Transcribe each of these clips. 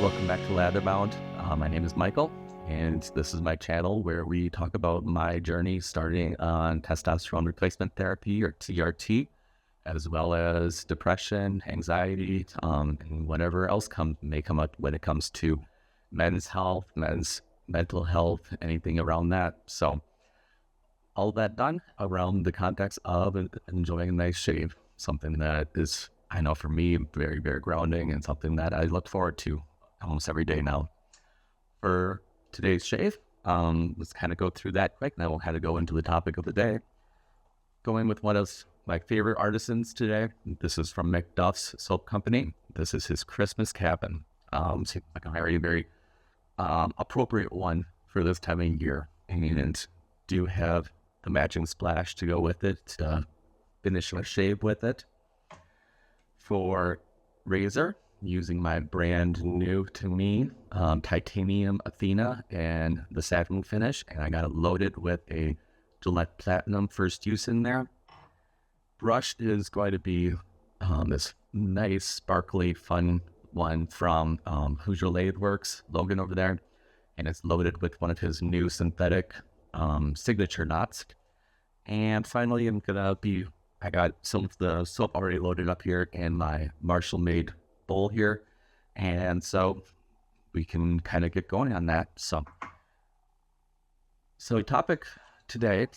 Welcome back to Latherbound. My name is Michael, and this is my channel where we talk about my journey starting on testosterone replacement therapy, or TRT, as well as depression, anxiety, and whatever else may come up when it comes to men's health, men's mental health, anything around that. So all that done around the context of enjoying a nice shave, something that is, I know for me, very, very grounding and something that I look forward to almost every day now. For today's shave, let's kind of go through that quick. Now we'll kind of go into the topic of the day. Going with one of my favorite artisans today. This is from MacDuff's soap company. This is his Christmas cabin. Seems like a very, very appropriate one for this time of year. And do have the matching splash to go with it, to finish my shave with it. For razor, using my brand new to me titanium Athena and the satin finish, and I got it loaded with a Gillette Platinum first use in there. Brush is going to be this nice, sparkly, fun one from Hoosier Lathe Works, Logan over there, and it's loaded with one of his new synthetic signature knots. And finally, I got some of the soap already loaded up here in my Marshall-made bowl here, and so we can kind of get going on that. So topic today,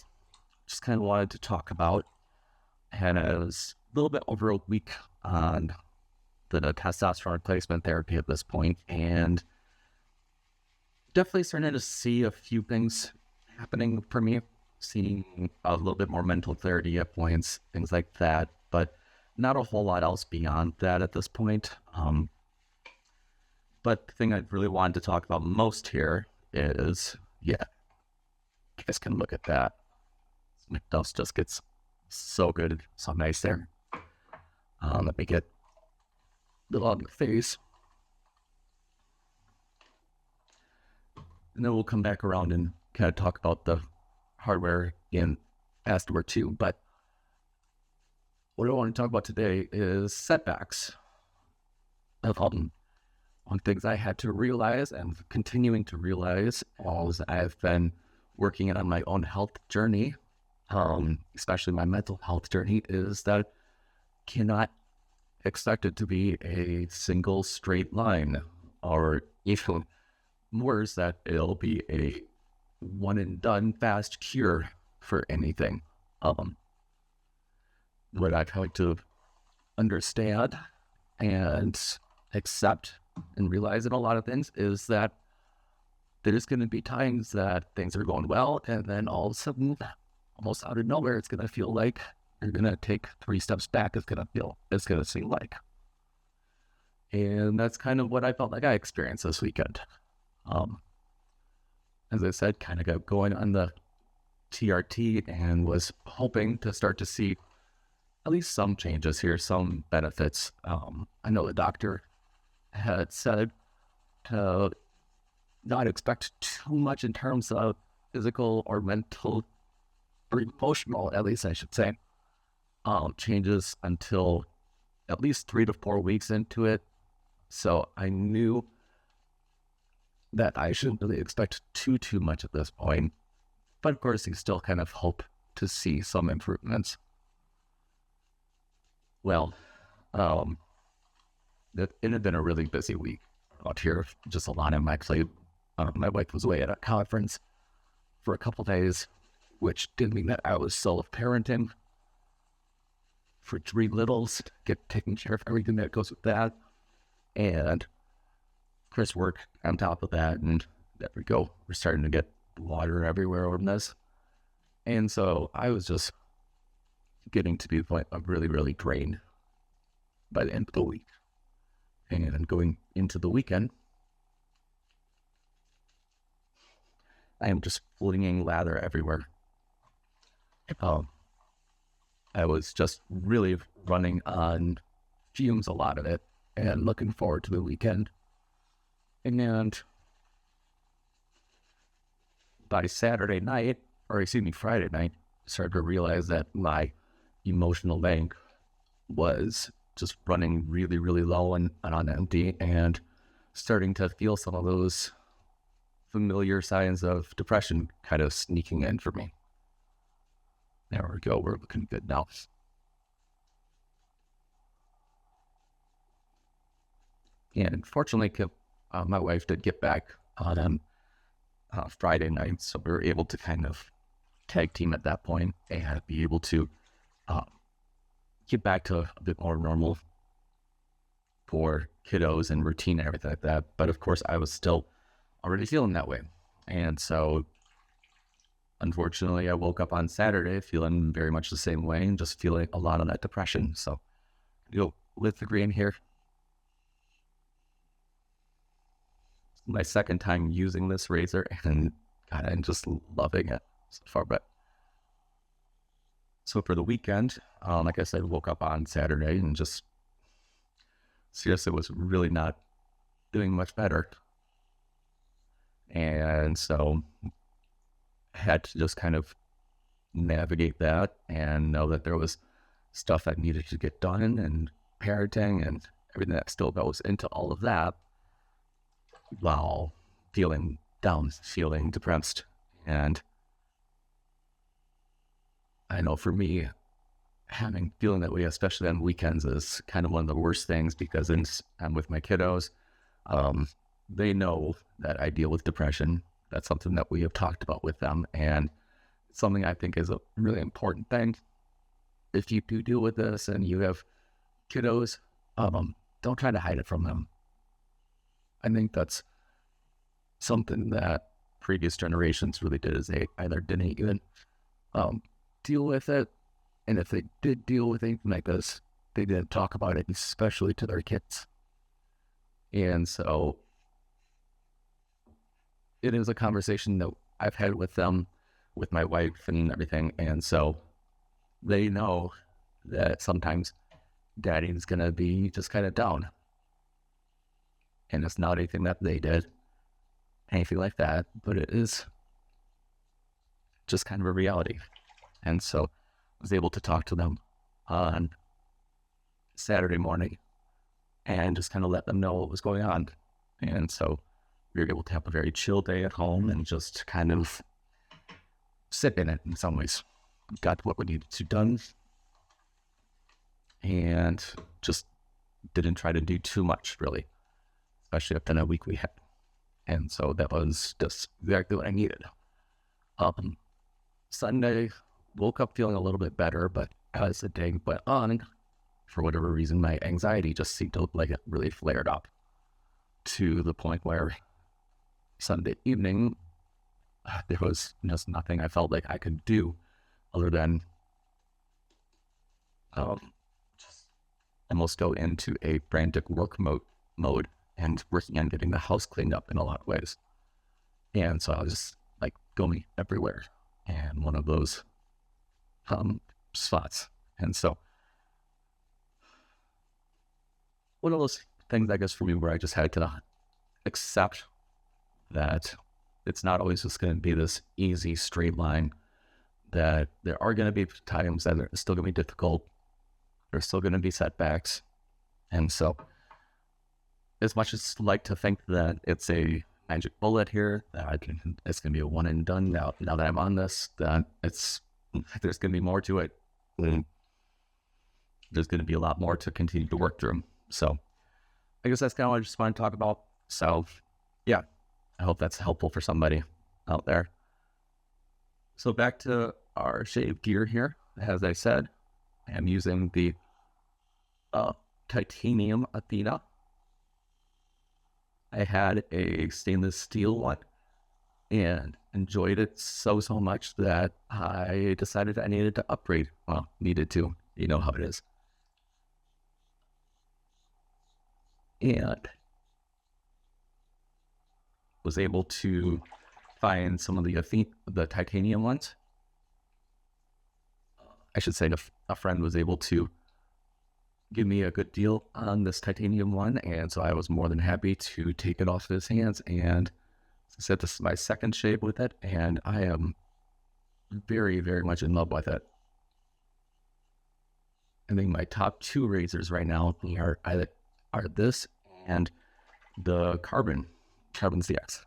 just kind of wanted to talk about, and it was a little bit over a week on the testosterone replacement therapy at this point, and definitely starting to see a few things happening for me, seeing a little bit more mental clarity at points, things like that, but not a whole lot else beyond that at this point. But the thing I really wanted to talk about most here is, yeah, you guys can look at that. MacDuff's just gets so good, so nice there. Let me get a little on the face. And then we'll come back around and kind of talk about the hardware in afterward too. But what I want to talk about today is setbacks. On things I had to realize and continuing to realize as I've been working on my own health journey, especially my mental health journey, is that cannot expect it to be a single straight line, or even worse, that it'll be a one and done fast cure for anything. What I've had to understand and accept and realize in a lot of things is that there's going to be times that things are going well, and then all of a sudden, almost out of nowhere, it's going to feel like you're going to take 3 steps back. It's going to seem like. And that's kind of what I felt like I experienced this weekend. As I said, kind of got going on the TRT and was hoping to start to see at least some changes here, some benefits. I know the doctor had said to not expect too much in terms of physical or mental or emotional, at least I should say, changes until at least 3 to 4 weeks into it. So I knew that I shouldn't really expect too much at this point. But of course, you still kind of hope to see some improvements. Well, it had been a really busy week out here, just a lot on my plate. My wife was away at a conference for a couple days, which did mean that I was self-parenting for 3 littles, taking care of everything that goes with that, and Chris work on top of that, and there we go. We're starting to get water everywhere on this, and so I was just getting to the point of really, really drained by the end of the week. And going into the weekend, I am just flinging lather everywhere. I was just really running on fumes, a lot of it, and looking forward to the weekend. And by Friday night, I started to realize that my emotional bank was just running really, really low and on empty, and starting to feel some of those familiar signs of depression kind of sneaking in for me. There we go. We're looking good now. And fortunately, my wife did get back on Friday night, so we were able to kind of tag team at that point and be able to get back to a bit more normal for kiddos and routine and everything like that. But of course, I was still already feeling that way. And so, unfortunately, I woke up on Saturday feeling very much the same way and just feeling a lot of that depression. So, with the green here. My second time using this razor, and God, I'm just loving it so far. But so for the weekend, like I said, woke up on Saturday and just seriously was really not doing much better. And so I had to just kind of navigate that and know that there was stuff that needed to get done, and parenting and everything that still goes into all of that, while feeling down, feeling depressed. And I know for me, feeling that way, especially on weekends, is kind of one of the worst things, because I'm with my kiddos. They know that I deal with depression. That's something that we have talked about with them, and it's something I think is a really important thing. If you do deal with this and you have kiddos, don't try to hide it from them. I think that's something that previous generations really did, is they either didn't even deal with it, and if they did deal with anything like this, they didn't talk about it, especially to their kids. And so it is a conversation that I've had with them, with my wife and everything, and so they know that sometimes Daddy's gonna be just kind of down. And it's not anything that they did, anything like that, but it is just kind of a reality. And so I was able to talk to them on Saturday morning and just kind of let them know what was going on. And so we were able to have a very chill day at home and just kind of sit in it in some ways. Got what we needed to done and just didn't try to do too much, really, especially after that week we had. And so that was just exactly what I needed. Sunday, woke up feeling a little bit better, but as the day went on, for whatever reason, my anxiety just seemed to like it really flared up to the point where Sunday evening, there was just nothing I felt like I could do other than just almost go into a frantic work mode and working on getting the house cleaned up in a lot of ways. And so I was just like going everywhere and one of those spots. And so one of those things, I guess, for me, where I just had to accept that it's not always just going to be this easy straight line, that there are going to be times that are still going to be difficult. There's still going to be setbacks. And so as much as I'd like to think that it's a magic bullet here, that it's going to be a one and done now that I'm on this, that there's going to be more to it. There's going to be a lot more to continue to work through. So I guess that's kind of what I just want to talk about. So yeah, I hope that's helpful for somebody out there. So back to our shave gear here. As I said, I'm using the titanium Athena. I had a stainless steel one and enjoyed it so much that I decided I needed to upgrade. Well, needed to, you know how it is. And was able to find some of the titanium ones. I should say a friend was able to give me a good deal on this titanium one, and so I was more than happy to take it off his hands. And as I said, this is my second shave with it, and I am very, very much in love with it. I think my top two razors right now are this and the Carbon CX.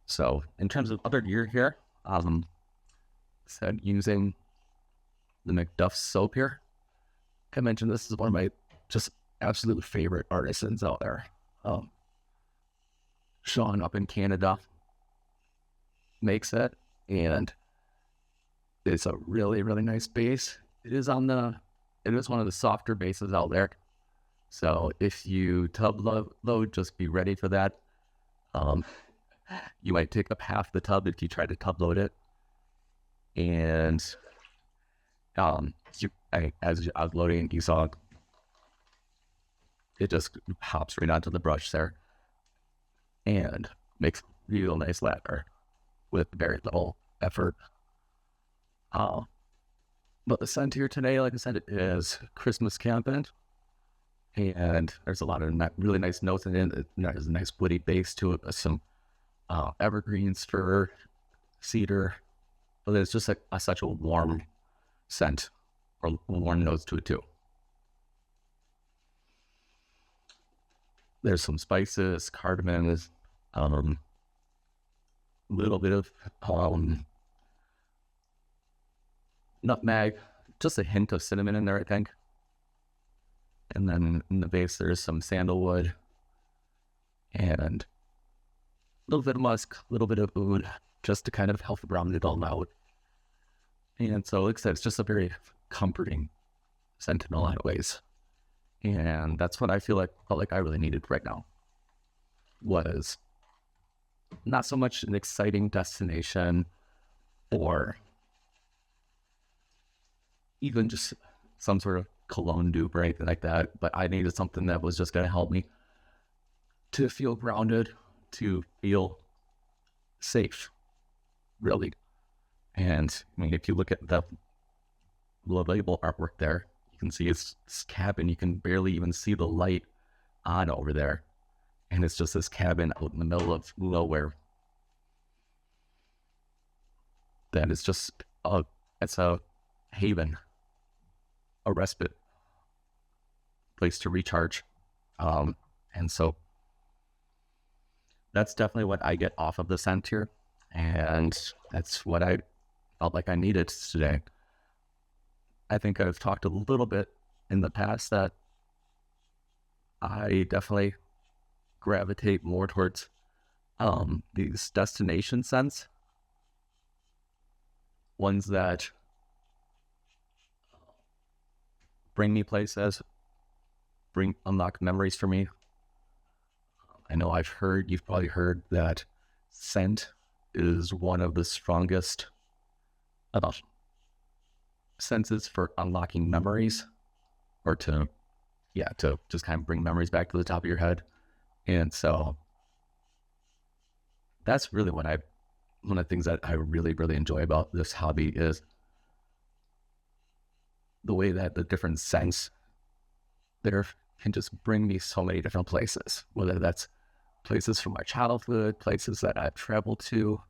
So in terms of other gear here, said using the MacDuff's soap here. I mentioned this is one of my just absolute favorite artisans out there. Sean up in Canada makes it, and it's a really, really nice base. It is one of the softer bases out there. So if you tub load, just be ready for that. You might take up half the tub if you try to tub load it. And as I was loading, you saw it just hops right onto the brush there and makes real nice lather with very little effort. But the scent here today, like I said, is Christmas camping, and there's a lot of really nice notes in it. There's a nice woody base to it, some evergreens, fir, cedar, but it's just such a warm scent, or warm notes to it too. There's some spices, cardamom, a little bit of nutmeg, just a hint of cinnamon in there, I think. And then in the base, there's some sandalwood and a little bit of musk, a little bit of oud, just to kind of help round it all out. And so, like I said, it's just a very comforting scent in a lot of ways. And that's what I felt like I really needed right now. Was not so much an exciting destination or even just some sort of cologne dupe or anything like that, but I needed something that was just going to help me to feel grounded, to feel safe, really. And I mean, if you look at the label artwork there, you can see it's this cabin. You can barely even see the light on over there. And it's just this cabin out in the middle of nowhere. That is just it's a haven, a respite place to recharge. And so that's definitely what I get off of the scent here. And that's what I felt like I needed today. I think I've talked a little bit in the past that I definitely gravitate more towards these destination scents, ones that bring me places, unlock memories for me. I know you've probably heard that scent is one of the strongest senses for unlocking memories, or to just kind of bring memories back to the top of your head. And so that's really one of the things that I really, really enjoy about this hobby is the way that the different scents there can just bring me so many different places, whether that's places from my childhood, places that I've traveled to,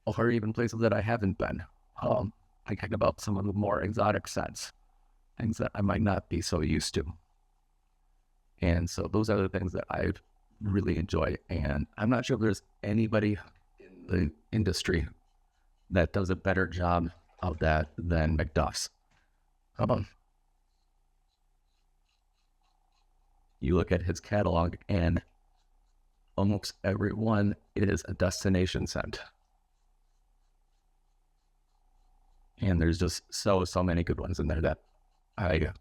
or even places that I haven't been. I think about some of the more exotic scents, things that I might not be so used to. And so those are the things that I really enjoy. And I'm not sure if there's anybody in the industry that does a better job of that than MacDuff's. You look at his catalog and almost every one is a destination scent. And there's just so many good ones in there that I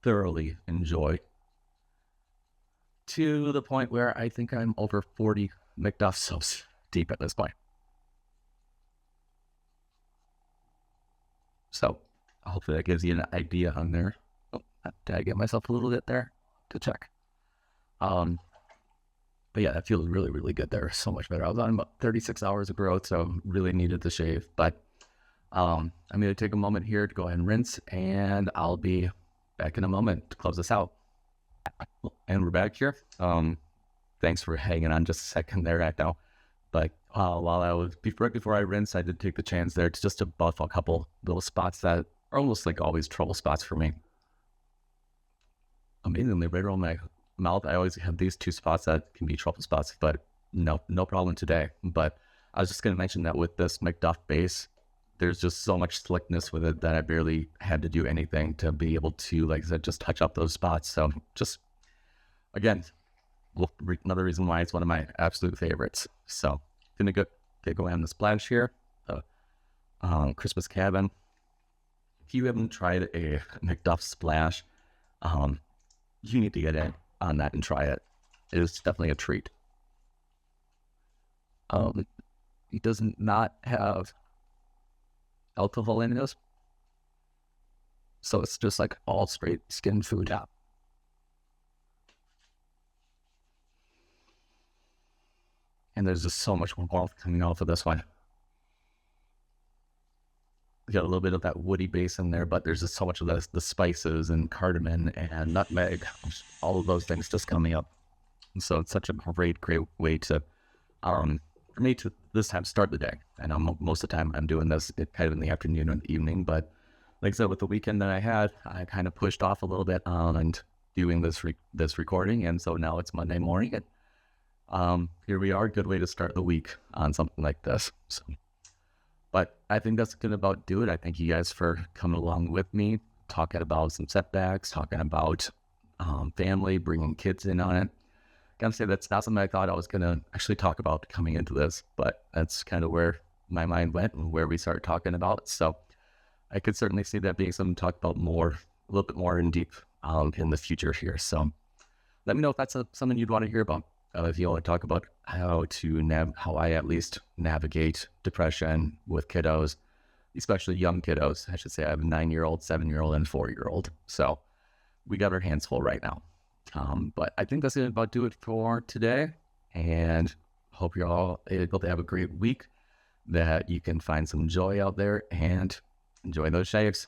thoroughly enjoy, to the point where I think I'm over 40 MacDuff soaps deep at this point. So hopefully that gives you an idea on there. Oh, did I get myself a little bit there to check? But yeah, that feels really, really good there. So much better. I was on about 36 hours of growth, so really needed the shave. But I'm going to take a moment here to go ahead and rinse, and I'll be back in a moment to close this out. And we're back here. Thank thanks for hanging on just a second there right now. But while I was, right before I rinse, I did take the chance there to just to buff a couple little spots that are almost like always trouble spots for me. Amazingly, right around my mouth, I always have these two spots that can be trouble spots, but no problem today. But I was just going to mention that with this MacDuff base, there's just so much slickness with it that I barely had to do anything to be able to, like I said, just touch up those spots. So just, again, another reason why it's one of my absolute favorites. So gonna go ahead and splash here. Christmas cabin. If you haven't tried a MacDuff splash, you need to get in on that and try it. It is definitely a treat. It does not have alcohol in it, so it's just like all straight skin food. And there's just so much warmth coming off of this one. You got a little bit of that woody base in there, but there's just so much of the spices and cardamom and nutmeg, all of those things just coming up. And so it's such a great way to, for me to this time start the day. And most of the time I'm doing this kind of in the afternoon or the evening, but like I said, with the weekend that I had, I kind of pushed off a little bit on doing this recording. And so now it's Monday morning. And here we are, good way to start the week on something like this. So, but I think that's going to about do it. I thank you guys for coming along with me, talking about some setbacks, talking about family, bringing kids in on it. Gotta say, that's not something I thought I was going to actually talk about coming into this, but that's kind of where my mind went and where we started talking about. So I could certainly see that being something to talk about more, a little bit more in deep in the future here. So let me know if that's something you'd want to hear about. If you want to talk about how I at least navigate depression with kiddos, especially young kiddos. I should say I have a 9-year-old, 7-year-old, and 4-year-old. So we got our hands full right now. But I think that's going to about do it for today. And hope you're all able to have a great week, that you can find some joy out there and enjoy those shaves.